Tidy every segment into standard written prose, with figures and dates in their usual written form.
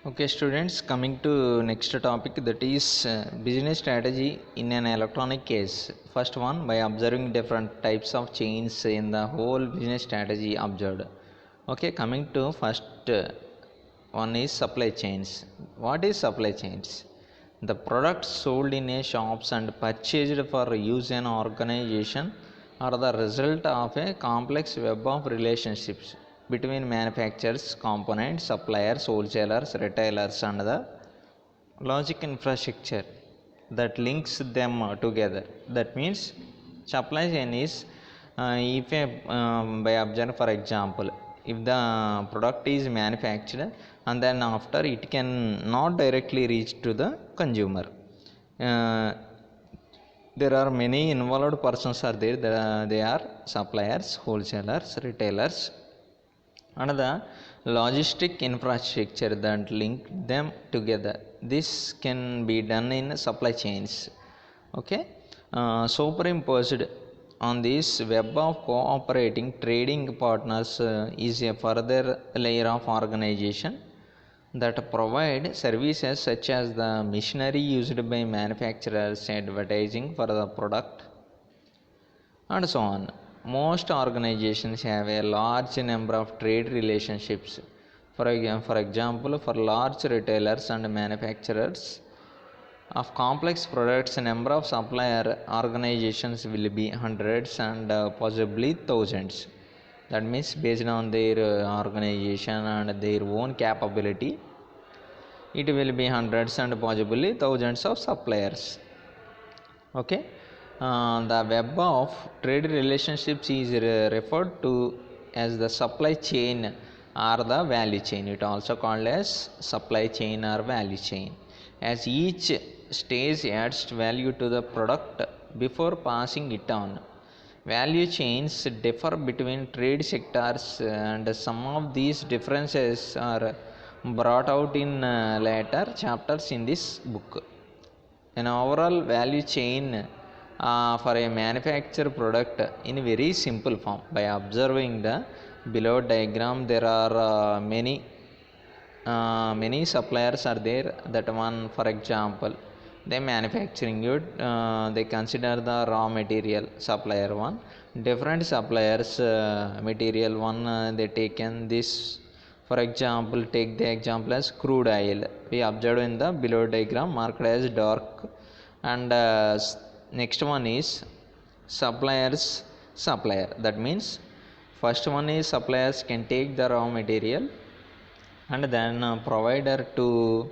Okay, students, coming to next topic, that is business strategy in an electronic case. First one, by observing different types of chains in the whole business strategy observed. Okay, coming to first one is supply chains. What is supply chains? The products sold in a shops and purchased for use in organization are the result of a complex web of relationships between manufacturers, components, suppliers, wholesalers, retailers, and the logic infrastructure that links them together. That means supply chain is if a by observe, for example, if the product is manufactured and then after it can not directly reach to the consumer. Uh, there are many involved persons are there. They are suppliers, wholesalers, retailers, and the logistic infrastructure that link them together. This can be done in supply chains. Okay, superimposed on this web of cooperating trading partners is a further layer of organization that provide services such as the machinery used by manufacturers, advertising for the product, and so on. Most organizations have a large number of trade relationships. For example, for large retailers and manufacturers of complex products, a number of supplier organizations will be hundreds and possibly thousands. That means based on their organization and their own capability, it will be hundreds and possibly thousands of suppliers. Okay, the web of trade relationships is referred to as the supply chain or the value chain. It also called as supply chain or value chain, as each stage adds value to the product before passing it on. Value chains differ between trade sectors, and some of these differences are brought out in later chapters in this book. An overall value chain for a manufactured product in very simple form. By observing the below diagram, there are many suppliers are there. That one, for example, they manufacturing it, they consider the raw material supplier one. Different suppliers material one, they taken this. For example, take the example as crude oil. We observed in the below diagram marked as dark. And next one is supplier. That means first one is suppliers can take the raw material and then provider to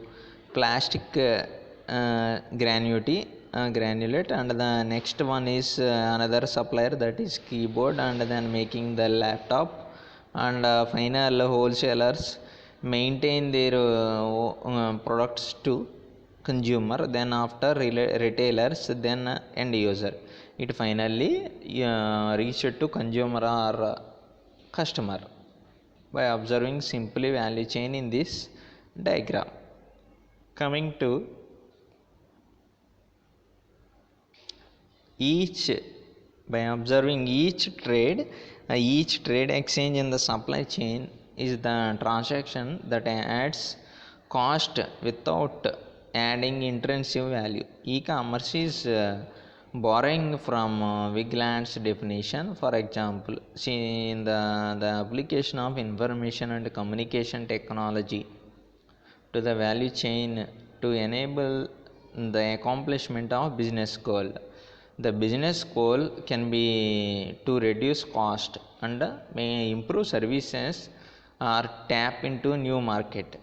plastic granulate, and the next one is another supplier, that is keyboard, and then making the laptop, and final wholesalers maintain their products to consumer, then after retailers, then end user. It finally reached to consumer or customer by observing simply value chain in this diagram. Coming to each, by observing each trade exchange in the supply chain is the transaction that adds cost without adding intrinsic value. E-commerce is borrowing from Wigland's definition. For example, see in the application of information and communication technology to the value chain to enable the accomplishment of business goal. The business goal can be to reduce cost and may improve services or tap into new market.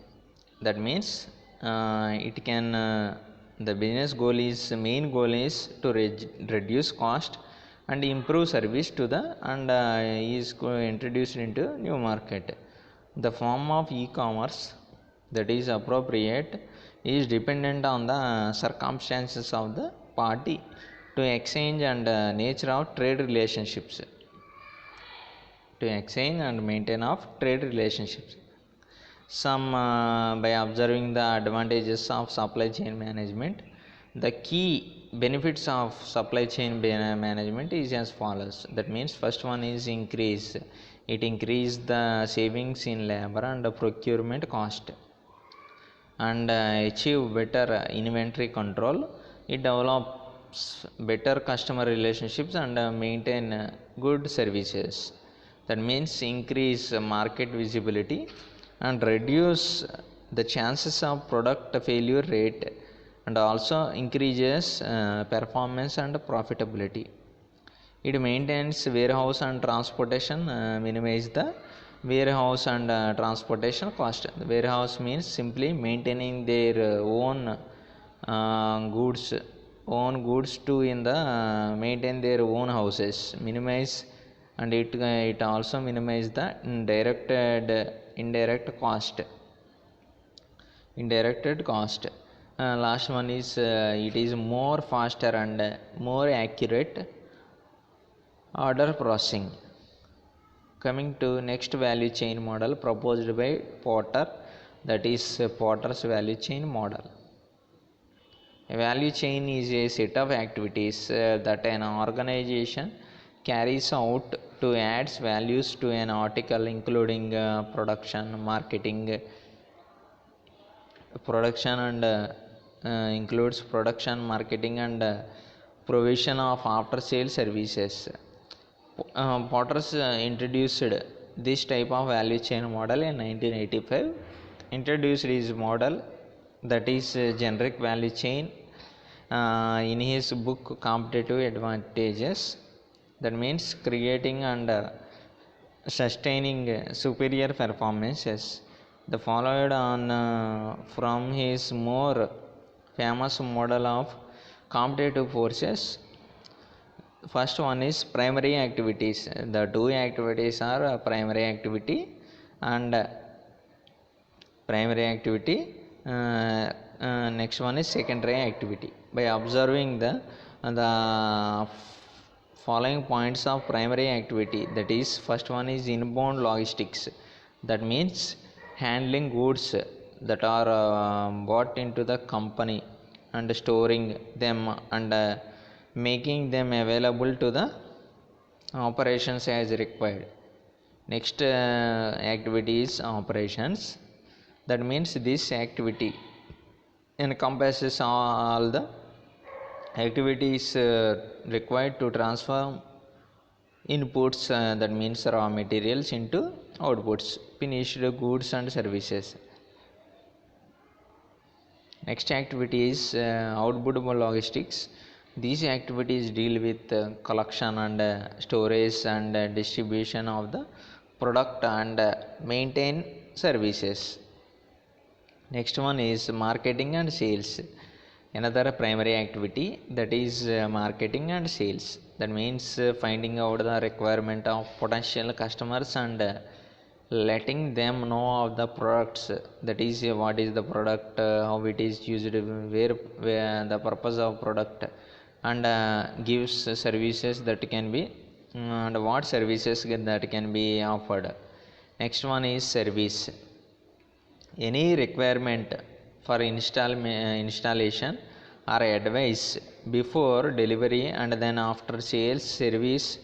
That means it can the business goal is, main goal is to reduce cost and improve service to the, and is introduced into new market. The form of e-commerce that is appropriate is dependent on the circumstances of the party to exchange and nature of trade relationships, to exchange and maintain of trade relationships. Some by observing the advantages of supply chain management, the key benefits of supply chain management is as follows. That means first one is increase. It increase the savings in labor and procurement cost. and achieve better inventory control. It develops better customer relationships and maintain good services. That means increase market visibility and reduce the chances of product failure rate, and also increases performance and profitability. It maintains warehouse and transportation, minimize the warehouse and transportation cost. The warehouse means simply maintaining their goods own goods to in the maintain their own houses, minimize. And it also minimize the indirect cost, indirected cost. Last one is it is more faster and more accurate order processing. Coming to next value chain model proposed by Porter, that is Porter's value chain model. A value chain is a set of activities that an organization carries out to add values to an article, including production and includes production, marketing, and provision of after sale services. Porter's introduced this type of value chain model in 1985. Introduced his model, that is generic value chain, in his book Competitive Advantages. That means creating and sustaining superior performances. The followed on from his more famous model of competitive forces. First one is primary activities. The two activities are primary activity and primary activity. Next one is secondary activity. By observing the following points of primary activity, that is first one is inbound logistics. That means handling goods that are bought into the company and storing them and making them available to the operations as required. Next activity is operations. That means this activity encompasses all the activities required to transform inputs, that means raw materials, into outputs, finished goods and services. Next activity is outbound logistics. These activities deal with collection and storage and distribution of the product and maintain services. Next one is marketing and sales. Another primary activity, that is marketing and sales. That means finding out the requirement of potential customers and letting them know of the products. That is what is the product, how it is used, where the purpose of product, and gives services that can be and what services that can be offered. Next one is service. Any requirement for installation or advice before delivery and then after sales service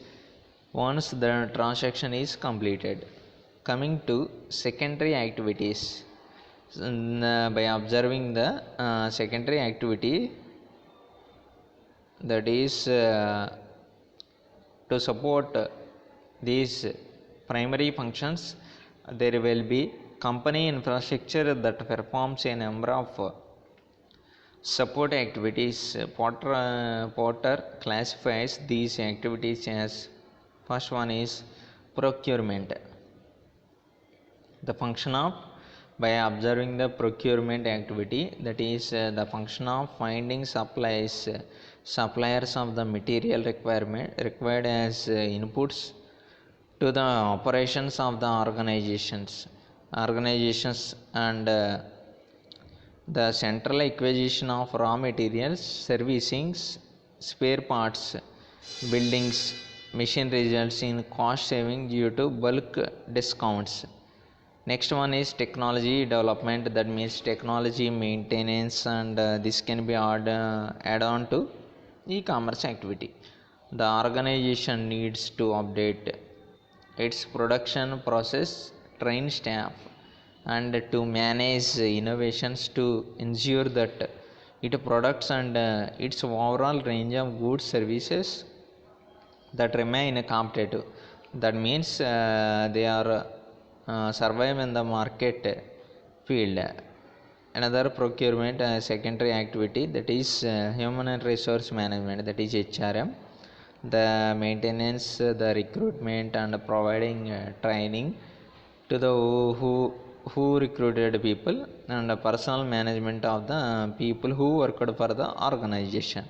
once the transaction is completed. Coming to secondary activities, by observing the secondary activity, that is to support these primary functions, there will be company infrastructure that performs a number of support activities. Porter classifies these activities as, first one is procurement. The function of, by observing the procurement activity, that is the function of finding suppliers of the material required as inputs to the operations of the organizations and the central acquisition of raw materials, servicing, spare parts, buildings, machine results in cost saving due to bulk discounts. Next one is technology development. That means technology maintenance, and this can be add on to e-commerce activity. The organization needs to update its production process, train staff, and to manage innovations to ensure that it products and its overall range of goods services that remain competitive. That means they are survive in the market field. Another procurement secondary activity, that is human and resource management, that is HRM, the maintenance, the recruitment and providing training to the who recruited people, and personal management of the people who worked for the organization.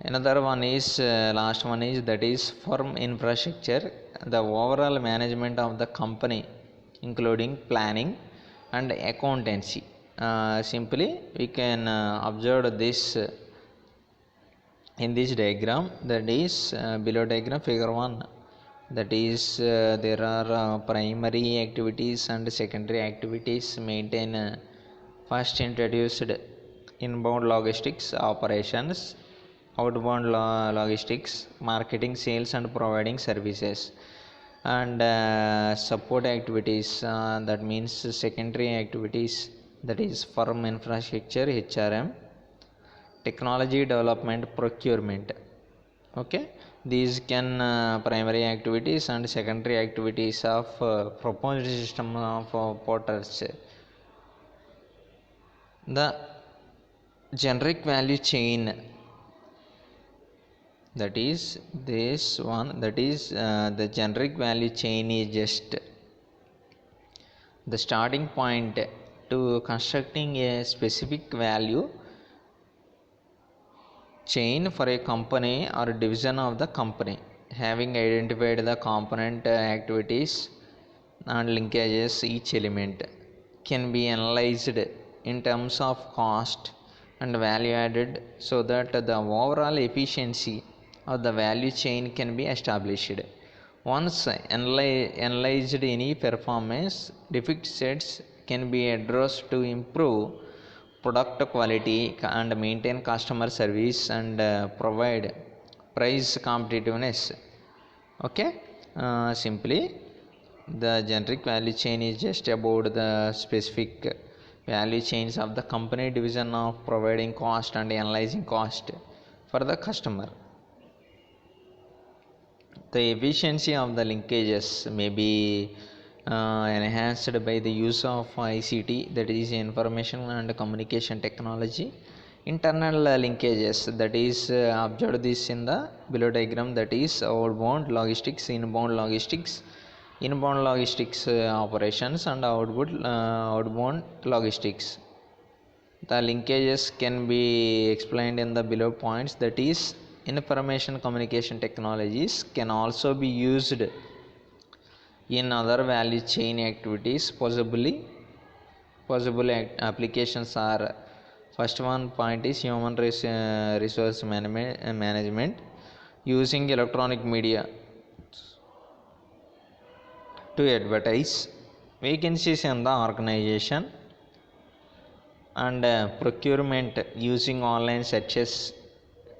Another one is last one is, that is firm infrastructure, the overall management of the company, including planning and accountancy. Simply, we can observe this in this diagram, that is below diagram figure 1. That is there are primary activities and secondary activities maintain first introduced inbound logistics operations, outbound logistics, marketing, sales and providing services, and support activities, that means secondary activities, that is firm infrastructure HRM, technology development, procurement. Okay, these can primary activities and secondary activities of proposed system of portals. The generic value chain, that is this one, that is the generic value chain is just the starting point to constructing a specific value chain for a company or division of the company. Having identified the component activities and linkages, each element can be analyzed in terms of cost and value added, so that the overall efficiency of the value chain can be established. Once analyzed, any performance defect sets can be addressed to improve product quality and maintain customer service and provide price competitiveness. Okay, simply the generic value chain is just about the specific value chains of the company division of providing cost and analyzing cost for the customer. The efficiency of the linkages may be enhanced by the use of ICT, that is information and communication technology. Internal linkages, that is observed this in the below diagram, that is outbound logistics, inbound logistics, inbound logistics operations and outbound logistics. The linkages can be explained in the below points, that is information communication technologies can also be used in other value chain activities. Possible applications are, first one point is human resource management, using electronic media to advertise vacancies in the organization, and procurement, using online searches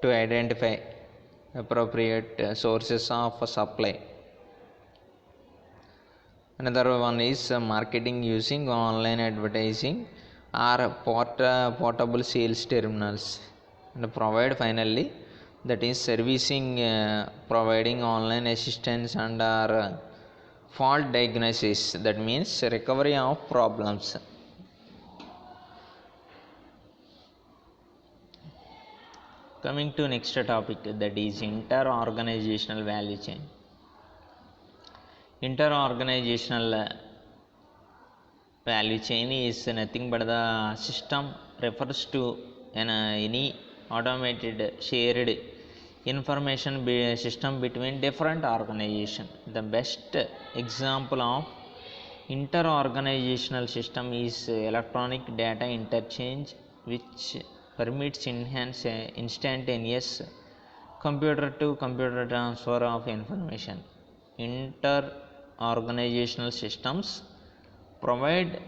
to identify appropriate sources of supply. Another one is marketing, using online advertising or portable sales terminals. And provide finally, that is servicing, providing online assistance and fault diagnosis, that means recovery of problems. Coming to next topic, that is inter-organizational value chain. Inter-organizational value chain is nothing but the system refers to any automated shared information system between different organizations. The best example of inter-organizational system is electronic data interchange, which permits instantaneous computer to computer transfer of information. Inter-organizational systems provide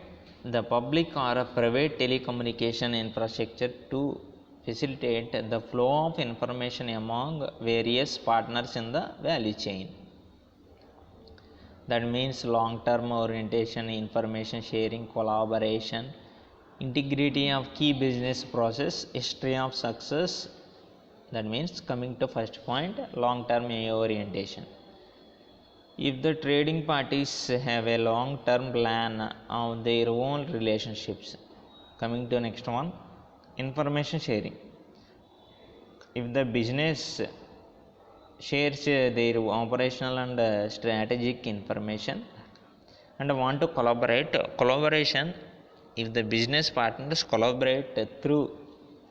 the public or private telecommunication infrastructure to facilitate the flow of information among various partners in the value chain. that means long term orientation, information sharing, collaboration, integrity of key business process, history of success. That means coming to first point, long term orientation. If the trading parties have a long term plan of their own relationships. Coming to next one, information sharing. If the business shares their operational and strategic information and want to collaboration, if the business partners collaborate through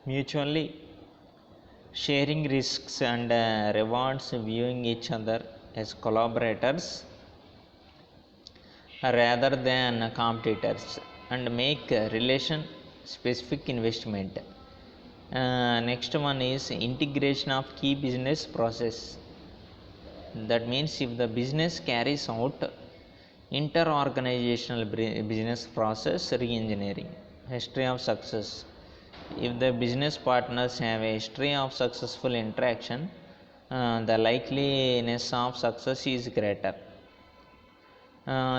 mutually sharing risks and rewards, viewing each other as collaborators rather than competitors, and make relation specific investment. Next one is integration of key business process. That means if the business carries out inter-organizational business process re-engineering, history of success. If the business partners have a history of successful interaction, the likeliness of success is greater.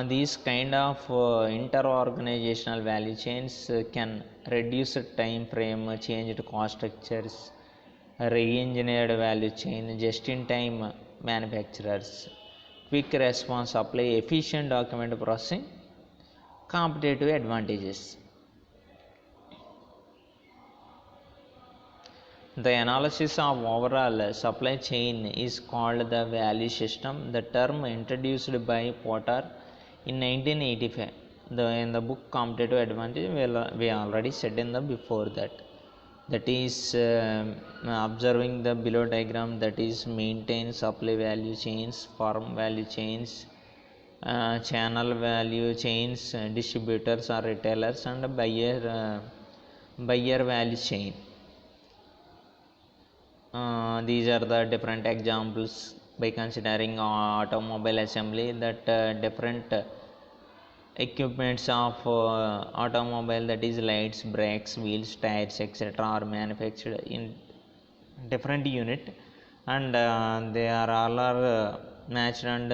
These kind of inter-organizational value chains can reduce time frame, changed cost structures, re-engineered value chain, just-in-time manufacturers, quick response supply, efficient document processing, competitive advantages. The analysis of overall supply chain is called the value system, the term introduced by Porter in 1985. In the book Competitive Advantage, we already said in the before that. That is observing the below diagram, that is maintain supply value chains, firm value chains, channel value chains, distributors or retailers, and buyer value chain. These are the different examples by considering automobile assembly, that different equipments of automobile, that is lights, brakes, wheels, tires, etc., are manufactured in different unit, and they are all matched and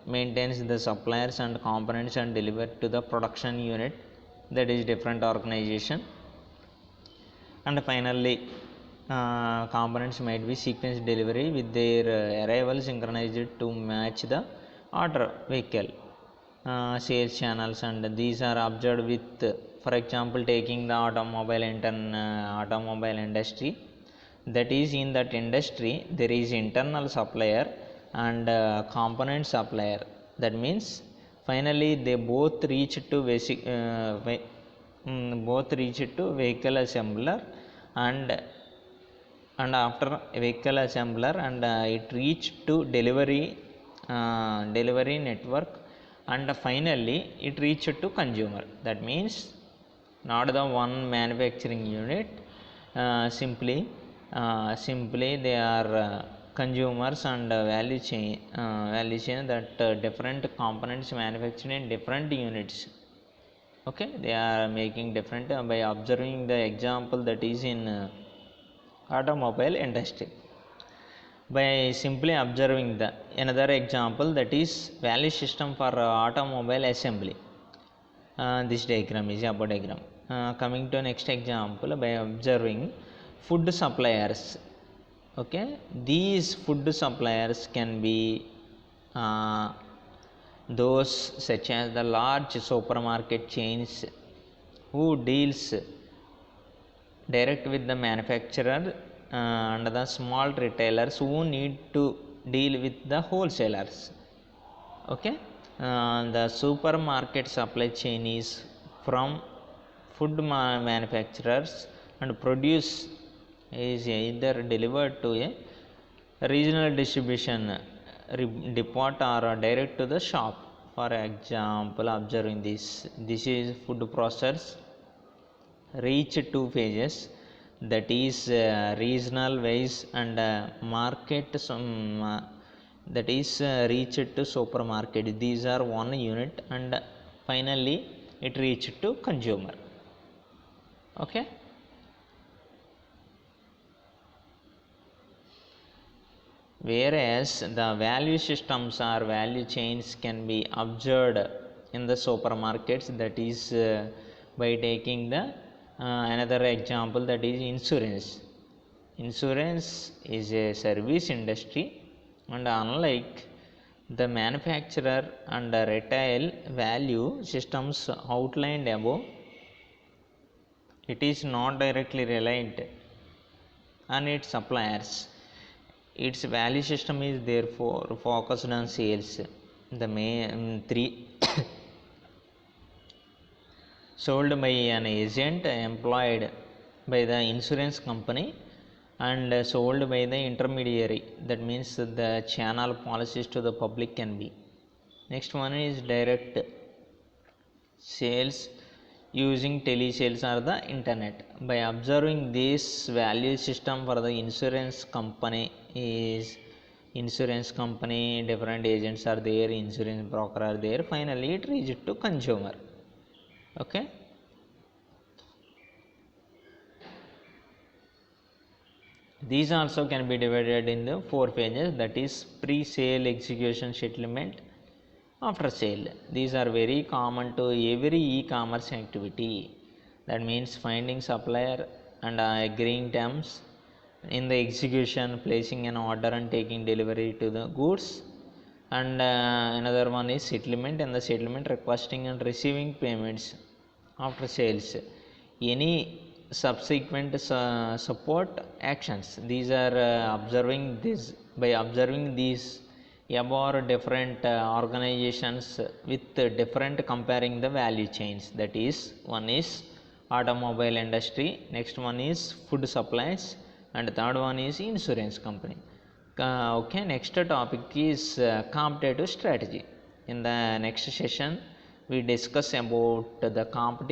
maintains the suppliers and components and delivered to the production unit, that is different organization. And finally components might be sequence delivery with their arrival synchronized to match the order vehicle sales channels, and these are observed with, for example, taking the automobile industry. That is, in that industry there is internal supplier and component supplier. That means finally they both reach to vehicle assembler, and after vehicle assembler, and it reached to delivery network, and finally it reached to consumer. That means not the one manufacturing unit, simply they are consumers and value chain that different components manufactured in different units. Okay, they are making different by observing the example, that is in automobile industry. By simply observing the another example, that is value system for automobile assembly. This diagram is above diagram. Coming to next example, by observing food suppliers. Okay, these food suppliers can be those such as the large supermarket chains who deals direct with the manufacturer, and the small retailers who need to deal with the wholesalers. Okay, the supermarket supply chain is from food manufacturers, and produce is either delivered to a regional distribution depot or direct to the shop. For example, observing this is food process reach two phases, that is regional wise and market that is reached to supermarket. These are one unit, and finally it reached to consumer. Okay, whereas the value systems or value chains can be observed in the supermarkets, that is by taking the another example, that is insurance. Insurance is a service industry, and unlike the manufacturer and retail value systems outlined above, it is not directly reliant on its suppliers. Its value system is therefore focused on sales. The main three sold by an agent employed by the insurance company and sold by the intermediary, that means the channel policies to the public can be. Next one is direct sales using telesales or the internet. By observing this value system for the insurance company, different agents are there, insurance broker are there, finally it reaches to consumer. Okay, these also can be divided in the 4 phases, that is pre-sale, execution, settlement, after sale. These are very common to every e-commerce activity. That means finding supplier and agreeing terms, in the execution placing an order and taking delivery to the goods, and another one is settlement, and the settlement requesting and receiving payments after sales. Any subsequent support actions, these are observing this. By observing these above different organizations with different comparing the value chains, that is one is automobile industry, next one is food supplies, and third one is insurance company. Okay, next topic is competitive strategy. In the next session we discuss about the competitive